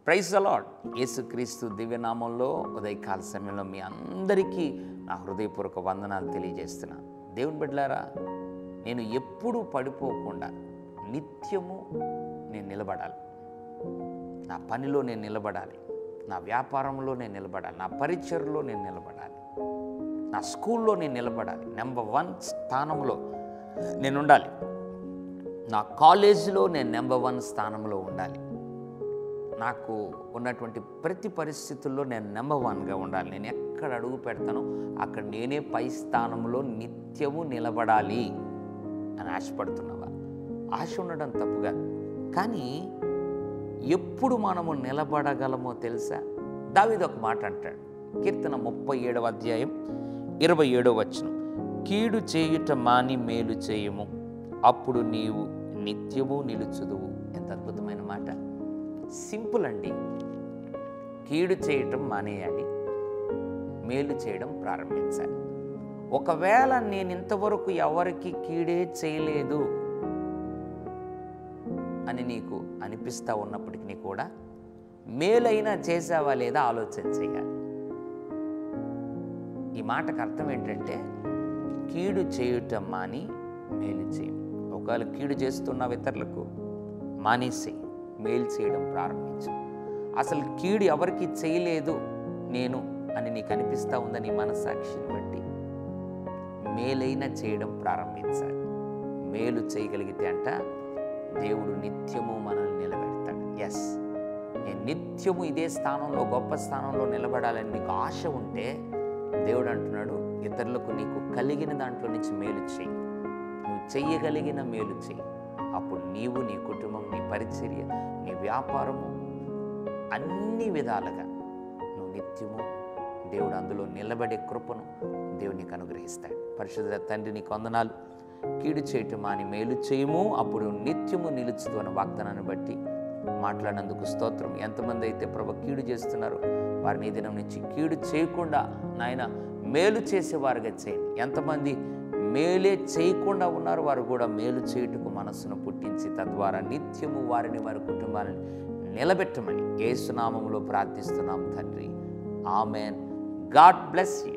Praise the lord. యేసుక్రీస్తు దివ్యనామంలో ఉదయకాల సమయంలో మీ అందరికీ నా హృదయపూర్వక వందనాలు తెలియజేస్తున్నాను. దేవుని బిడ్డలారా, నేను ఎప్పుడూ పడిపోకుండా నిత్యము నేను నిలబడాలి. నా పనిలో నేను నిలబడాలి, నా వ్యాపారంలో నేను నిలబడాలి, నా పరిచర్లో నేను నిలబడాలి, నా స్కూల్లో నేను నిలబడాలి, నెంబర్ 1 స్థానంలో నేను ఉండాలి, నా కాలేజీలో నేను నెంబర్ 1 స్థానంలో ఉండాలి. నాకు ఉన్నటువంటి ప్రతి పరిస్థితుల్లో నేను నెంబర్ 1గా ఉండాలి. నేను ఎక్కడ అడుగు పెడతానో అక్కడ నేనే పై స్థానంలో నిత్యము నిలబడాలి అని ఆశపడుతున్నావా? ఆశ ఉండడం తప్పుగా, కానీ ఎప్పుడు మనము నిలబడగలమో తెలుసా? దావీదు ఒక మాట అంటాడు, కీర్తన 37వ అధ్యాయం 27వ వచనం, కీడు చేయుట మాని మేలు చేయము, అప్పుడు నీవు నిత్యము నిలుచుదువు. ఎంత అద్భుతమైన మాట. సింపుల్ అండి. కీడు చేయటం మానేయాలి, మేలు చేయడం ప్రారంభించాలి. ఒకవేళ నేను ఇంతవరకు ఎవరికి కీడే చేయలేదు అని నీకు అనిపిస్తూ ఉన్నప్పటికీ కూడా మేలైనా చేసావా లేదా ఆలోచన చేయాలి. ఈ మాటకు అర్థం ఏంటంటే, కీడు చేయటం మాని మేలు చేయం. ఒకవేళ కీడు చేస్తున్న ఇతరులకు మానేసి మేలు చేయడం ప్రారంభించు. అసలు కీడు ఎవరికి చేయలేదు నేను అని నీకు అనిపిస్తూ ఉందని మనస్సాక్షిని బట్టి మేలైనా చేయడం ప్రారంభించాలి. మేలు చేయగలిగితే అంట దేవుడు నిత్యము మనల్ని నిలబెడతాడు. ఎస్, నేను నిత్యము ఇదే స్థానంలో, గొప్ప స్థానంలో నిలబడాలని నీకు ఆశ ఉంటే దేవుడు అంటున్నాడు, ఇతరులకు నీకు కలిగిన దాంట్లో నుంచి మేలు చేయి, నువ్వు చెయ్యగలిగిన మేలు చేయి. అప్పుడు నీవు, నీ కుటుంబం, నీ పరిచర్య, నీ వ్యాపారము, అన్ని విధాలుగా నువ్వు నిత్యము దేవుడు అందులో నిలబడే కృపను దేవుడు నీకు అనుగ్రహిస్తాడు. పరిశుద్ధ తండ్రి, నీకు వందనాలు. కీడు చేయటం అని మేలు చేయము, అప్పుడు నిత్యము నిలుచుతూ అన్న వాగ్దానాన్ని బట్టి మాట్లాడినందుకు స్తోత్రం. ఎంతమంది అయితే ప్రభు కీడు చేస్తున్నారో వారిని ఈ దినం నుంచి కీడు చేయకుండా నాయన మేలు చేసేవారుగా చేయండి. ఎంతమంది మేలే చేయకుండా ఉన్నారు, వారు కూడా మేలు చేయుటకు మనస్సును పుట్టించి తద్వారా నిత్యము వారిని, వారి కుటుంబాలను నిలబెట్టమని యేసు నామములో ప్రార్థిస్తున్నాం తండ్రి. ఆమెన్. God bless you.